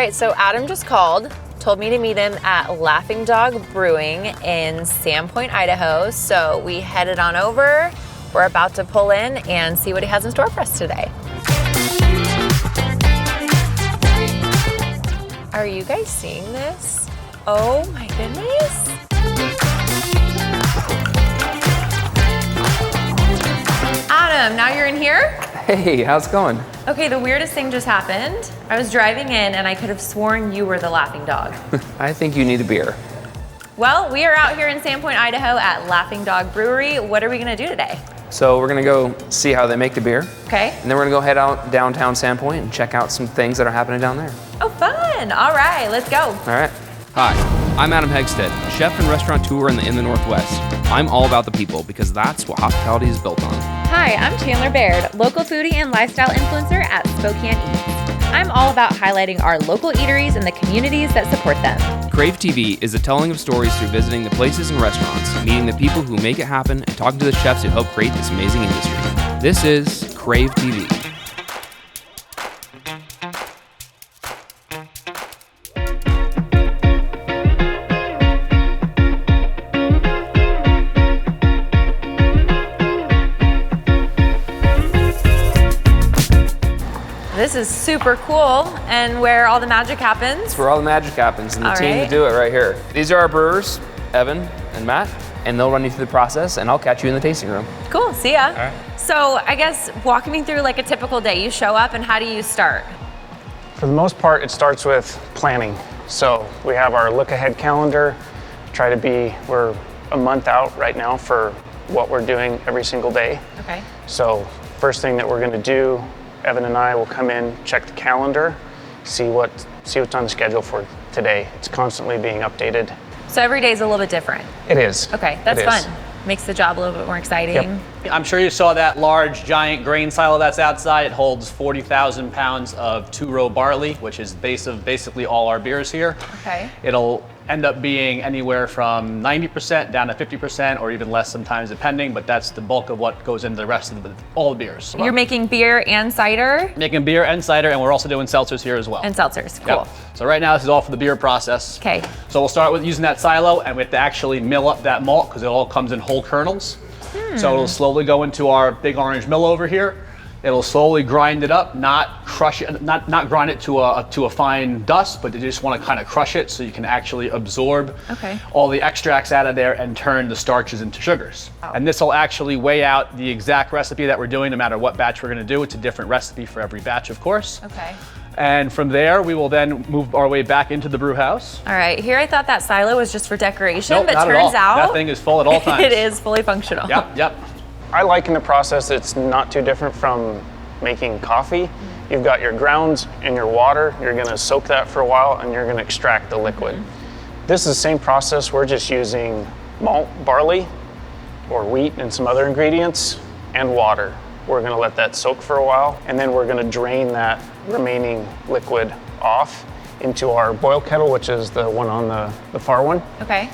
right, so Adam just called, told me to meet him at Laughing Dog Brewing in Sandpoint, Idaho. So we headed on over. We're about to pull in and see what he has in store for us today. Are you guys seeing this? Oh my goodness. Adam, now you're in here? Hey, how's it going? Okay, the weirdest thing just happened. I was driving in and I could have sworn you were the Laughing Dog. I think you need a beer. Well, we are out here in Sandpoint, Idaho at Laughing Dog Brewery. What are we gonna do today? So we're gonna go see how they make the beer. Okay. And then we're gonna go head out downtown Sandpoint and check out some things that are happening down there. Oh, fun. All right, let's go. All right. Hi, I'm Adam Hegsted, chef and restaurateur in the Northwest. I'm all about the people because that's what hospitality is built on. Hi, I'm Chandler Baird, local foodie and lifestyle influencer at Spokane Eats. I'm all about highlighting our local eateries and the communities that support them. Crave TV is a telling of stories through visiting the places and restaurants, meeting the people who make it happen, and talking to the chefs who help create this amazing industry. This is Crave TV. This is super cool and where all the magic happens. That's where all the magic happens, and the All team right. to do it right here. These are our brewers, Evan and Matt, and they'll run you through the process, and I'll catch you in the tasting room. Cool, see ya. All right. So I guess walk me through like a typical day. You show up and how do you start? For the most part, it starts with planning. So we have our look ahead calendar, we're a month out right now for what we're doing every single day. Okay. So first thing that we're gonna do, Evan and I will come in, check the calendar, see what's on the schedule for today. It's constantly being updated. So every day is a little bit different. It is. Okay, that's It is. fun. Makes the job a little bit more exciting. Yep. I'm sure you saw that large, giant grain silo that's outside. It holds 40,000 pounds of two-row barley, which is base of basically all our beers here. Okay. It'll end up being anywhere from 90% down to 50%, or even less sometimes, depending. But that's the bulk of what goes into the rest of all the beers. You're making beer and cider? Making beer and cider, and we're also doing seltzers here as well. And seltzers, cool. Yep. So right now, this is all for the beer process. Okay. So we'll start with using that silo, and we have to actually mill up that malt because it all comes in whole kernels. So it'll slowly go into our big orange mill over here. It'll slowly grind it up, not crush it, not grind it to a fine dust, but you just want to kind of crush it so you can actually absorb all the extracts out of there and turn the starches into sugars. Oh. And this will actually weigh out the exact recipe that we're doing, no matter what batch we're going to do. It's a different recipe for every batch, of course. Okay. And from there, we will then move our way back into the brew house. All right, here I thought that silo was just for decoration, Nope, but not at turns all. out That thing is full at all times. it is fully functional. Yep. I liken the process, it's not too different from making coffee. You've got your grounds and your water. You're gonna soak that for a while and you're gonna extract the liquid. This is the same process. We're just using malt, barley, or wheat and some other ingredients, and water. We're gonna let that soak for a while, and then we're gonna drain that remaining liquid off into our boil kettle, which is the one on the far one. Okay.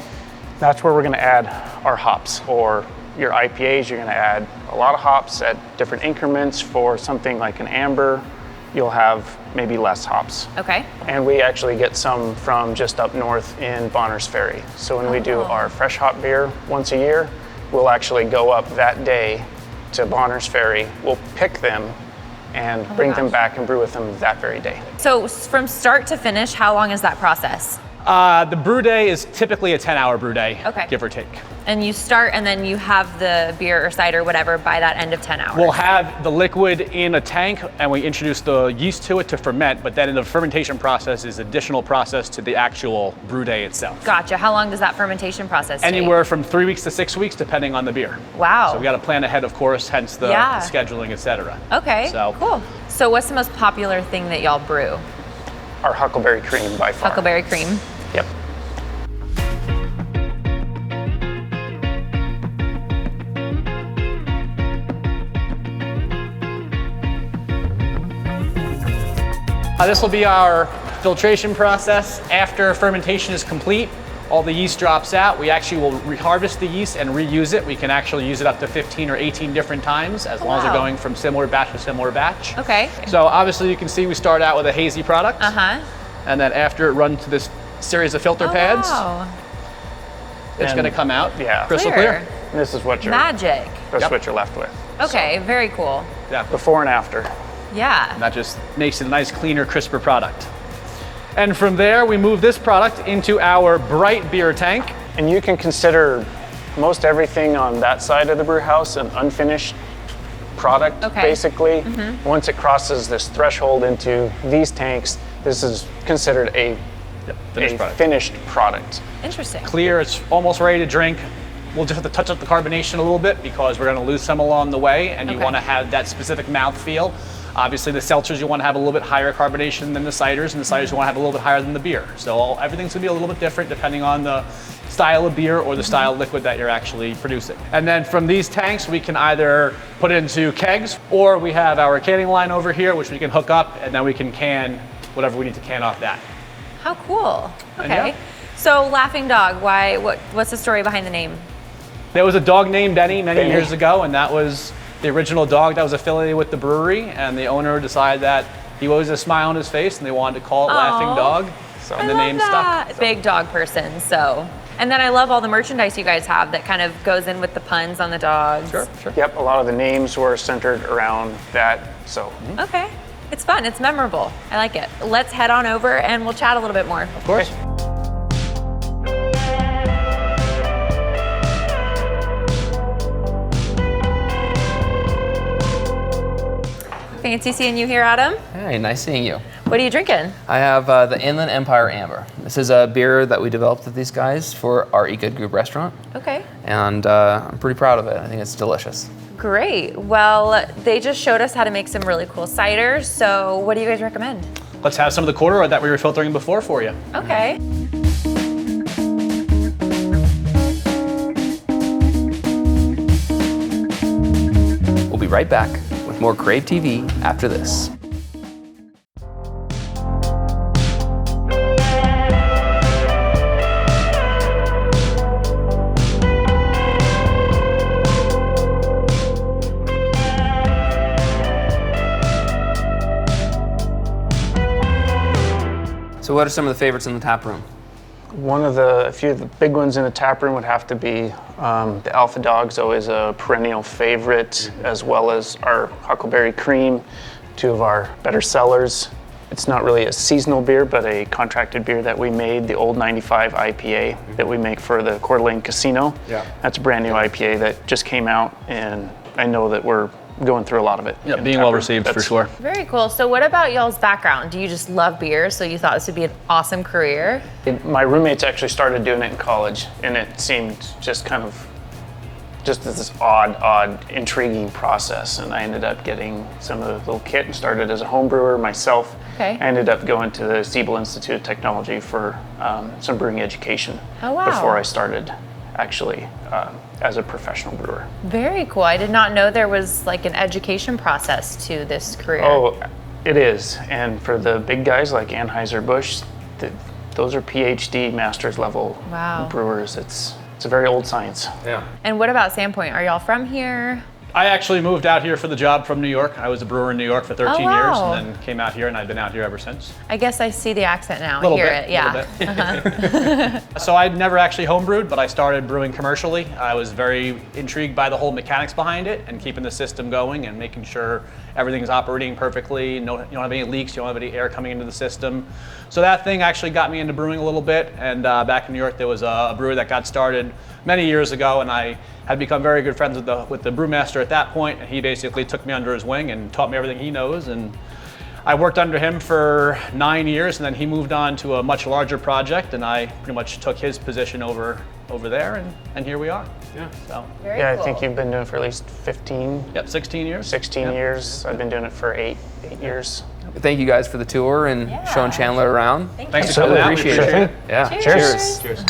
That's where we're gonna add our hops. For your IPAs, you're gonna add a lot of hops at different increments. For something like an amber, you'll have maybe less hops. Okay. And we actually get some from just up north in Bonners Ferry. So when we do our fresh hop beer once a year, we'll actually go up that day to Bonners Ferry. We'll pick them and bring them back and brew with them that very day. So from start to finish, how long is that process? The brew day is typically a 10-hour brew day, give or take. And you start and then you have the beer or cider, whatever, by that end of 10 hours. We'll have the liquid in a tank and we introduce the yeast to it to ferment, but then in the fermentation process is additional process to the actual brew day itself. Gotcha. How long does that fermentation process take? Anywhere from 3 weeks to 6 weeks, depending on the beer. Wow. So we got to plan ahead, of course, hence the scheduling, etc. Okay, So, cool. So what's the most popular thing that y'all brew? Our Huckleberry Cream by far. Huckleberry cream. Yep. This will be our filtration process. After fermentation is complete, all the yeast drops out. We actually will reharvest the yeast and reuse it. We can actually use it up to 15 or 18 different times as long as they're going from similar batch to similar batch. Okay. So obviously you can see we start out with a hazy product. and then after it runs to this series of filter pads, Wow. it's And- going to come out Yeah. crystal clear. And this is what you're Magic. that's Yep. what you're left with. Okay, very cool. Exactly. Before and after. Yeah. And that just makes it a nice, cleaner, crisper product. And from there, we move this product into our bright beer tank. And you can consider most everything on that side of the brew house an unfinished product, Okay. basically. Once it crosses this threshold into these tanks, this is considered a Finished product. finished product. Interesting. Clear, it's almost ready to drink. We'll just have to touch up the carbonation a little bit because we're going to lose some along the way, and you Okay. want to have that specific mouthfeel. Obviously, the seltzers you want to have a little bit higher carbonation than the ciders, and the ciders you want to have a little bit higher than the beer. So everything's going to be a little bit different depending on the style of beer or the style of liquid that you're actually producing. And then from these tanks, we can either put it into kegs, or we have our canning line over here, which we can hook up, and then we can can whatever we need to can off that. How cool. And Okay. yeah. So Laughing Dog, what's the story behind the name? There was a dog named Benny many Benny. years ago, and that was the original dog that was affiliated with the brewery, and the owner decided that he always had a smile on his face, and they wanted to call it Laughing Aw. Dog, So and the name stuck. So. Big dog person, so. And then I love all the merchandise you guys have that kind of goes in with the puns on the dogs. Sure, sure. Yep, a lot of the names were centered around that. So Okay. It's fun, it's memorable. I like it. Let's head on over and we'll chat a little bit more. Of course. Fancy seeing you here, Adam. Hey, nice seeing you. What are you drinking? I have the Inland Empire Amber. This is a beer that we developed with these guys for our Eat Good Group restaurant, Okay. and I'm pretty proud of it. I think it's delicious. Great. Well, they just showed us how to make some really cool ciders. So what do you guys recommend? Let's have some of the corduroy that we were filtering before for you. Okay. We'll be right back with more Crave TV after this. So what are some of the favorites in the tap room? a few of the big ones in the tap room would have to be the Alpha Dog's always a perennial favorite, as well as our Huckleberry Cream, two of our better sellers. It's not really a seasonal beer, but a contracted beer that we made, the Old 95 IPA that we make for the Coeur d'Alene Casino. Yeah. That's a brand new IPA that just came out, and I know that we're going through a lot of it. Yeah, in being tap well room. received for That's- sure. Very cool. So what about y'all's background? Do you just love beer, so you thought this would be an awesome career? My roommates actually started doing it in college, and it seemed just kind of just this odd, intriguing process. And I ended up getting some of the little kit and started as a home brewer myself. Okay. I ended up going to the Siebel Institute of Technology for some brewing education Oh, wow. before I started actually as a professional brewer. Very cool. I did not know there was like an education process to this career. Oh, it is. And for the big guys like Anheuser-Busch, those are PhD master's level Wow. brewers. It's a very old science. Yeah. And what about Sandpoint? Are y'all from here? I actually moved out here for the job from New York. I was a brewer in New York for 13 wow. years and then came out here, and I've been out here ever since. I guess I see the accent now. Little Hear bit, it. Yeah. little bit. So I'd never actually homebrewed, but I started brewing commercially. I was very intrigued by the whole mechanics behind it and keeping the system going and making sure everything's operating perfectly. No, you don't have any leaks, you don't have any air coming into the system. So that thing actually got me into brewing a little bit. And back in New York, there was a brewery that got started many years ago, and I had become very good friends with the brewmaster at that point, and he basically took me under his wing and taught me everything he knows. And I worked under him for 9 years, and then he moved on to a much larger project, and I pretty much took his position over there, and here we are. Yeah. So, Very Yeah, cool. I think you've been doing it for at least 15, yep, 16 years. 16 Yep. years. I've been doing it for eight years. Thank you guys for the tour and showing Chandler around. Thanks for coming out. We Appreciate appreciate it. it. Yeah. Cheers. Cheers.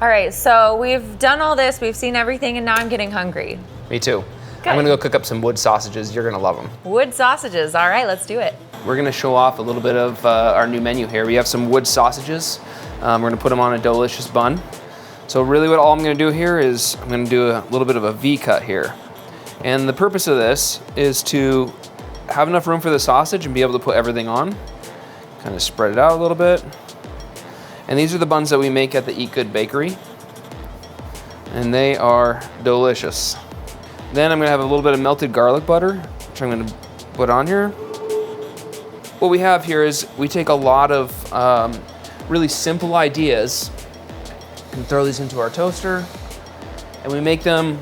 All right, so we've done all this, we've seen everything, and now I'm getting hungry. Me too. Good. I'm gonna go cook up some wood sausages. You're gonna love them. Wood sausages. All right, let's do it. We're gonna show off a little bit of our new menu here. We have some wood sausages. We're gonna put them on a delicious bun. So really all I'm gonna do here is I'm gonna do a little bit of a V cut here. And the purpose of this is to have enough room for the sausage and be able to put everything on. Kind of spread it out a little bit. And these are the buns that we make at the Eat Good Bakery. And they are delicious. Then I'm gonna have a little bit of melted garlic butter, which I'm gonna put on here. What we have here is we take a lot of really simple ideas and throw these into our toaster, and we make them.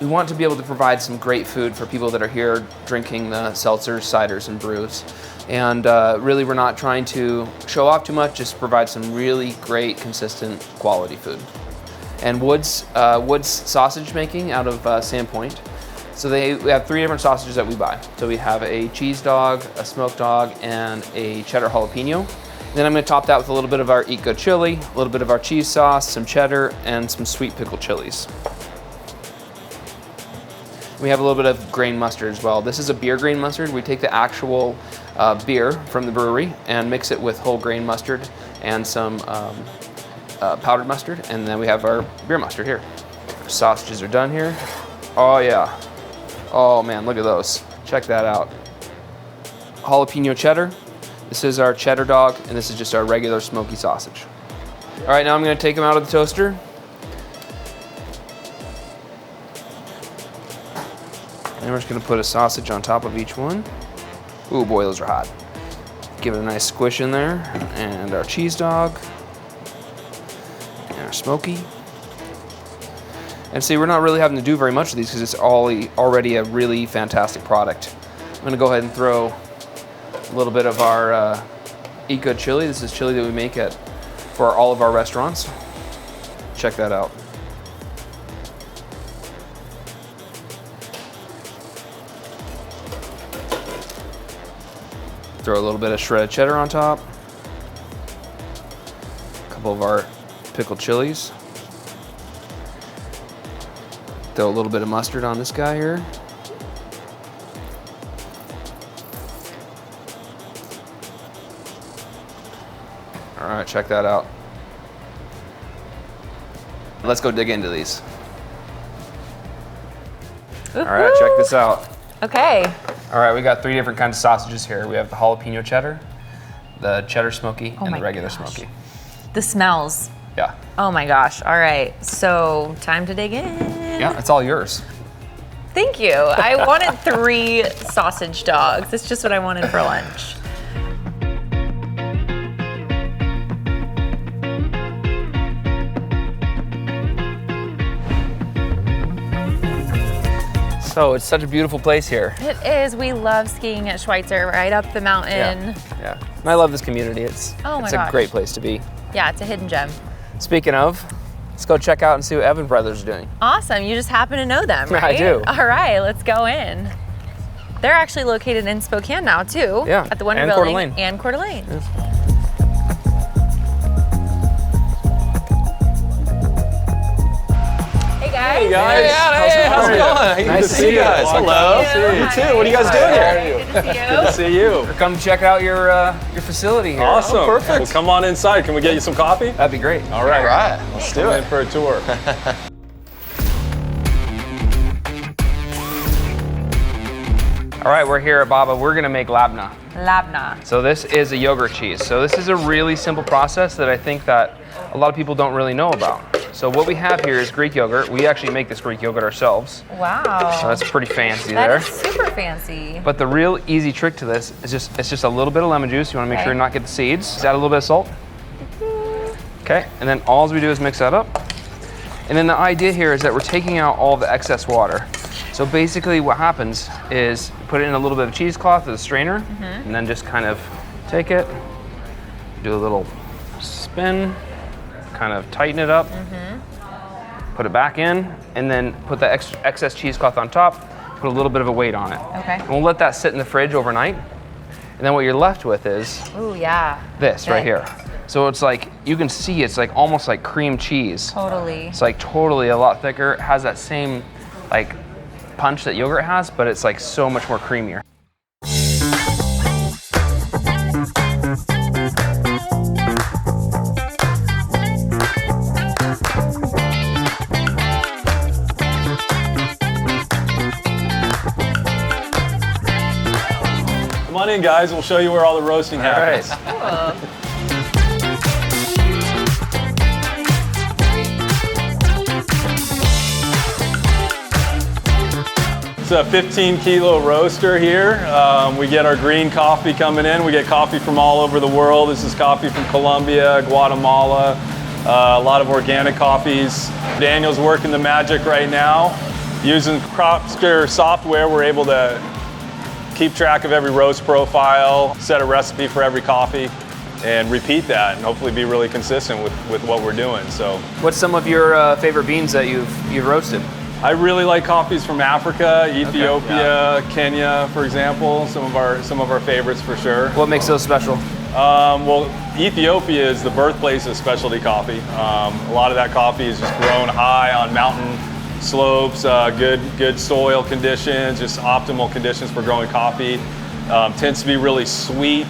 We want to be able to provide some great food for people that are here drinking the seltzers, ciders, and brews. And really, we're not trying to show off too much, just provide some really great, consistent, quality food. And Wood's sausage making out of Sandpoint. So we have 3 different sausages that we buy. So we have a cheese dog, a smoked dog, and a cheddar jalapeno. Then I'm gonna top that with a little bit of our Eat Good chili, a little bit of our cheese sauce, some cheddar, and some sweet pickled chilies. We have a little bit of grain mustard as well. This is a beer grain mustard. We take the actual beer from the brewery and mix it with whole grain mustard and some powdered mustard, and then we have our beer mustard here. Our sausages are done here. Oh yeah. Oh man, look at those. Check that out. Jalapeno cheddar. This is our cheddar dog, and this is just our regular smoky sausage. All right, now I'm gonna take them out of the toaster. And we're just gonna put a sausage on top of each one. Ooh boy, those are hot. Give it a nice squish in there. And our cheese dog. And our smoky. And see, we're not really having to do very much of these because it's already a really fantastic product. I'm gonna go ahead and throw a little bit of our Eat Good chili. This is chili that we make for all of our restaurants. Check that out. Throw a little bit of shredded cheddar on top. A couple of our pickled chilies. Throw a little bit of mustard on this guy here. All right, check that out. Let's go dig into these. Woo-hoo. All right, check this out. Okay. All right, we got 3 different kinds of sausages here. We have the jalapeno cheddar, the cheddar smoky, and my the regular gosh. smoky. The smells. Yeah. Oh my gosh. All right. So time to dig in. Yeah, it's all yours. Thank you. I wanted 3 sausage dogs. That's just what I wanted for lunch. So it's such a beautiful place here. It is. We love skiing at Schweitzer, right up the mountain. Yeah. And I love this community. It's Oh my it's gosh. a great place to be. Yeah, it's a hidden gem. Speaking of, let's go check out and see what Evan Brothers are doing. Awesome. You just happen to know them, right? I do. All right, let's go in. They're actually located in Spokane now, too. Yeah, At the Wonder and Building. Coeur d'Alene. And Coeur d'Alene. Yes. Hey, guys. Hey guys, how's it going? Nice to see you guys. Hello. You too. What are you guys doing here? Good to see you. Good to see you. Come check out your facility here. Awesome. perfect. Well, come on inside. Can we get you some coffee? That'd be great. All right. Let's do it. In for a tour. All right, we're here at Baba. We're gonna make labna. Labna. So this is a yogurt cheese. So this is a really simple process that I think that a lot of people don't really know about. So what we have here is Greek yogurt. We actually make this Greek yogurt ourselves. Wow. So that's pretty fancy That there. is super fancy. But the real easy trick to this is it's just a little bit of lemon juice. You wanna make Okay. sure to not get the seeds. Just add a little bit of salt. Okay, and then all we do is mix that up. And then the idea here is that we're taking out all the excess water. So basically what happens is put it in a little bit of cheesecloth with a strainer, and then just kind of take it, do a little spin, kind of tighten it up, put it back in, and then put the excess cheesecloth on top, put a little bit of a weight on it. Okay. And we'll let that sit in the fridge overnight. And then what you're left with is Ooh, yeah. this right Thick. here. So it's like, you can see it's like almost like cream cheese. Totally. It's like totally a lot thicker. It has that same like punch that yogurt has, but it's like so much more creamier. Come on on in, guys. We'll show you where all the roasting happens. It's a 15-kilo roaster here. We get our green coffee coming in. We get coffee from all over the world. This is coffee from Colombia, Guatemala, a lot of organic coffees. Daniel's working the magic right now. Using Cropster software, we're able to keep track of every roast profile, set a recipe for every coffee, and repeat that, and hopefully be really consistent with what we're doing. So, What's some of your favorite beans that you've roasted? I really like coffees from Africa, Ethiopia, Kenya, for example. Some of our favorites for sure. What makes those special? Well, Ethiopia is the birthplace of specialty coffee. A lot of that coffee is just grown high on mountain slopes, good soil conditions, just optimal conditions for growing coffee. Tends to be really sweet,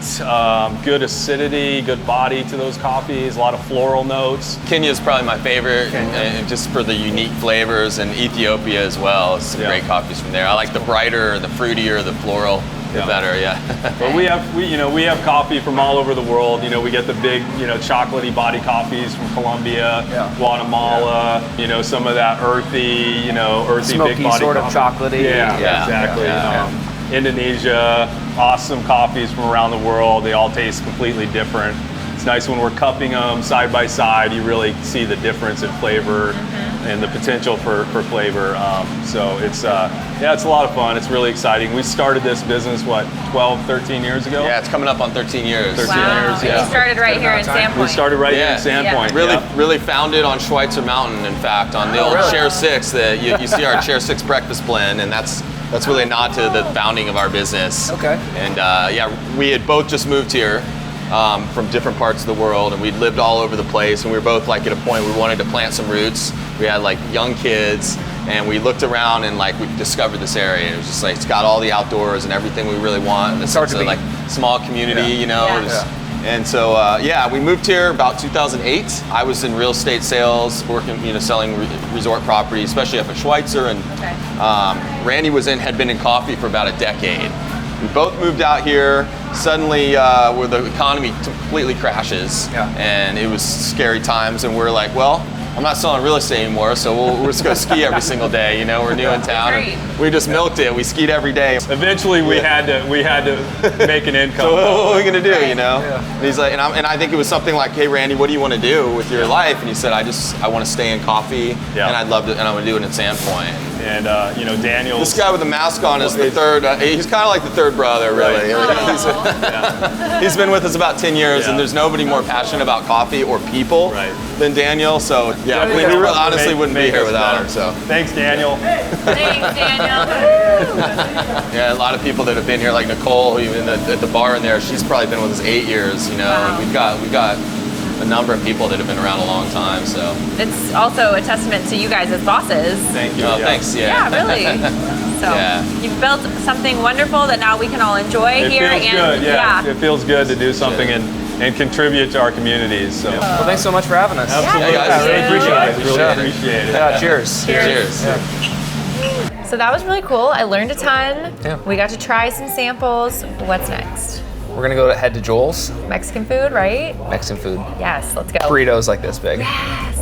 good acidity, good body to those coffees, a lot of floral notes. Kenya is probably my favorite, and just for the unique flavors, and Ethiopia as well. Some great coffees from there. I like the brighter, the fruitier, the floral, the better. But we have coffee from all over the world. We get the big, chocolatey body coffees from Colombia, Guatemala. Some of that earthy, Smoky, big body sort coffee. of chocolatey. Yeah, exactly. Indonesia, awesome coffees from around the world. They all taste completely different. It's nice when we're cupping them side by side. You really see the difference in flavor and the potential for flavor. So it's it's a lot of fun. It's really exciting. We started this business 12, 13 years ago. Yeah, it's coming up on 13 years. 13 years. You started right here in Sandpoint. We started right here in Sandpoint. Really founded on Schweitzer Mountain, in fact, on the old Chair 6. That you see our Chair 6 breakfast blend, and that's really a nod to the founding of our business. Okay. And we had both just moved here from different parts of the world, and we'd lived all over the place, and we were both at a point we wanted to plant some roots. We had young kids, and we looked around and we discovered this area. It was just it's got all the outdoors and everything we really want, and it's a small community, And so, we moved here about 2008. I was in real estate sales, working, selling resort properties, especially up at Schweitzer. And Randy had been in coffee for about a decade. We both moved out here. Suddenly, where the economy completely crashes, and it was scary times. And we're like, well, I'm not selling real estate anymore, so we're just gonna ski every single day. We're new in town, and we just milked it. We skied every day. Eventually, we had to make an income. So what are we gonna do? And he's like, and I think it was something like, hey, Randy, what do you want to do with your life? And he said, I want to stay in coffee, and I'd love to, and I'm gonna do it in Sandpoint. And Daniel. This guy with the mask on is the third. He's kind of like the third brother, really. He's been with us about 10 years, and there's nobody more passionate about coffee or people than Daniel. So we honestly wouldn't be here without him. So thanks, Daniel. Thanks, Daniel. A lot of people that have been here, like Nicole, even at the bar in there, she's probably been with us 8 years. And we've got a number of people that have been around a long time. So it's also a testament to you guys as bosses. Thank you. Thanks. Yeah, really. So you've built something wonderful that now we can all enjoy here. It feels good. It feels good to do something and contribute to our communities. So. Well, thanks so much for having us. Absolutely. Yeah, guys, really appreciate it. Really appreciate it. Yeah, cheers. Cheers. So that was really cool. I learned a ton. Yeah. We got to try some samples. What's next? We're gonna go head to Joel's. Mexican food, right? Mexican food. Yes, let's go. Burritos like this big. Yes.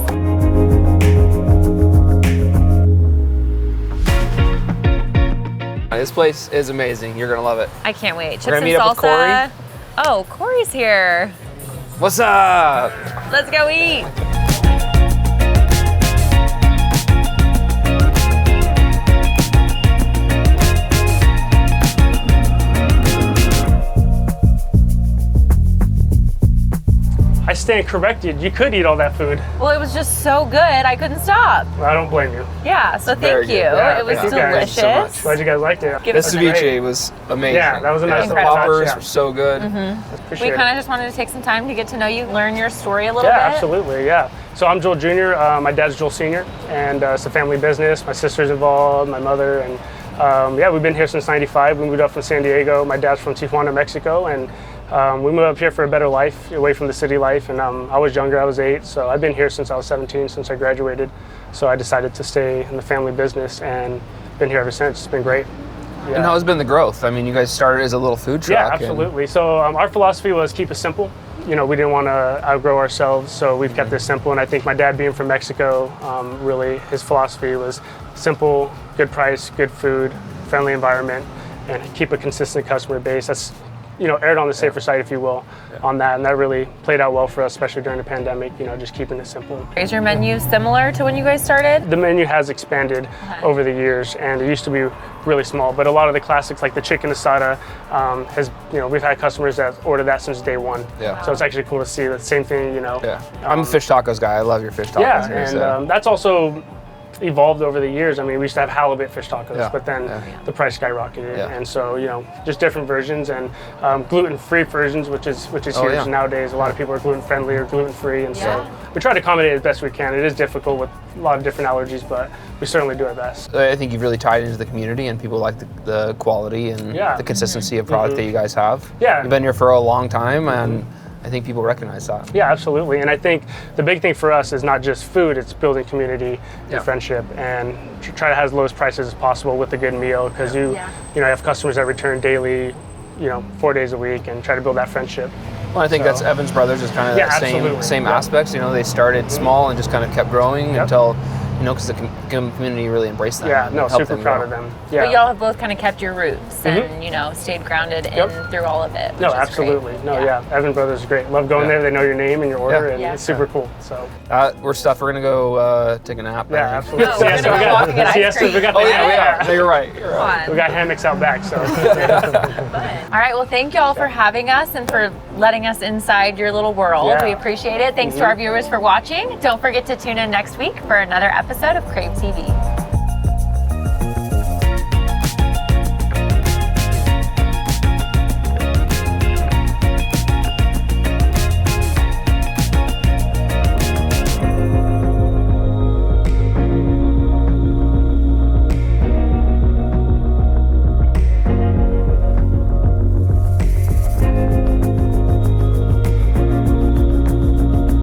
This place is amazing. You're gonna love it. I can't wait. Chips We're gonna and meet up salsa. with Cory. Oh, Cory's here. What's up? Let's go eat. I stand corrected. You could eat all that food. Well, it was just so good, I couldn't stop. I don't blame you. Yeah, so thank you. Yeah, it was thank you guys delicious. so much. Glad you guys liked it. Give This us a ceviche was amazing. Yeah, that was a nice The little touch, poppers were so good. We kind of just wanted to take some time to get to know you, learn your story a little Yeah, bit. absolutely, yeah. So I'm Joel Jr., my dad's Joel Sr., and it's a family business. My sister's involved, my mother, and we've been here since '95. We moved up from San Diego. My dad's from Tijuana, Mexico, and we moved up here for a better life, away from the city life, and I was younger, I was 8, so I've been here since I was 17, since I graduated. So I decided to stay in the family business and been here ever since. It's been great. And how has been the growth? I mean, you guys started as a little food truck. Yeah, absolutely. So our philosophy was keep it simple. You know, we didn't want to outgrow ourselves, so we've kept this simple. And I think my dad being from Mexico, really his philosophy was simple, good price, good food, friendly environment, and keep a consistent customer base. That's, you know, erred on the safer side, if you will, on that. And that really played out well for us, especially during the pandemic, you know, just keeping it simple. Is your menu similar to when you guys started? The menu has expanded over the years, and it used to be really small, but a lot of the classics like the chicken asada has, you know, we've had customers that ordered that since day one. Yeah. So it's actually cool to see the same thing, you know. Yeah. I'm a fish tacos guy. I love your fish tacos. Yeah, here, and so. that's also evolved over the years. I mean, we used to have halibut fish tacos, Yeah, but then yeah. the price skyrocketed, Yeah. and so, you know, just different versions, and gluten-free versions, which is huge yeah. nowadays. A lot of people are gluten-friendly or gluten-free, and so we try to accommodate as best we can. It is difficult with a lot of different allergies, but we certainly do our best. I think you've really tied into the community, and people like the quality and the consistency of product that you guys have. Yeah. You've been here for a long time, and I think people recognize that. Yeah, absolutely. And I think the big thing for us is not just food, it's building community and friendship, and try to have as lowest prices as possible with a good meal, because you have customers that return daily, you know, 4 days a week, and try to build that friendship. Well, I think that's Evans Brothers is kind of that same aspects. You know, they started small and just kind of kept growing until, you know, because the community really embraced them. Yeah, and no, helped super them proud grow. of them. Yeah. But y'all have both kind of kept your roots and, you know, stayed grounded in through all of it. No, which is absolutely. great. No, Evan Brothers is great. Love going there. They know your name and your order, and it's super cool. So. We're stuffed. We're gonna go take a nap. Yeah, absolutely. No, we're gonna go walking at ice cream. We got Oh yeah, we are. No, you're right. You're right. We got hammocks out back, so. All right, well, thank y'all for having us and for letting us inside your little world. Yeah. We appreciate it. Thanks to our viewers for watching. Don't forget to tune in next week for another episode of Crave TV.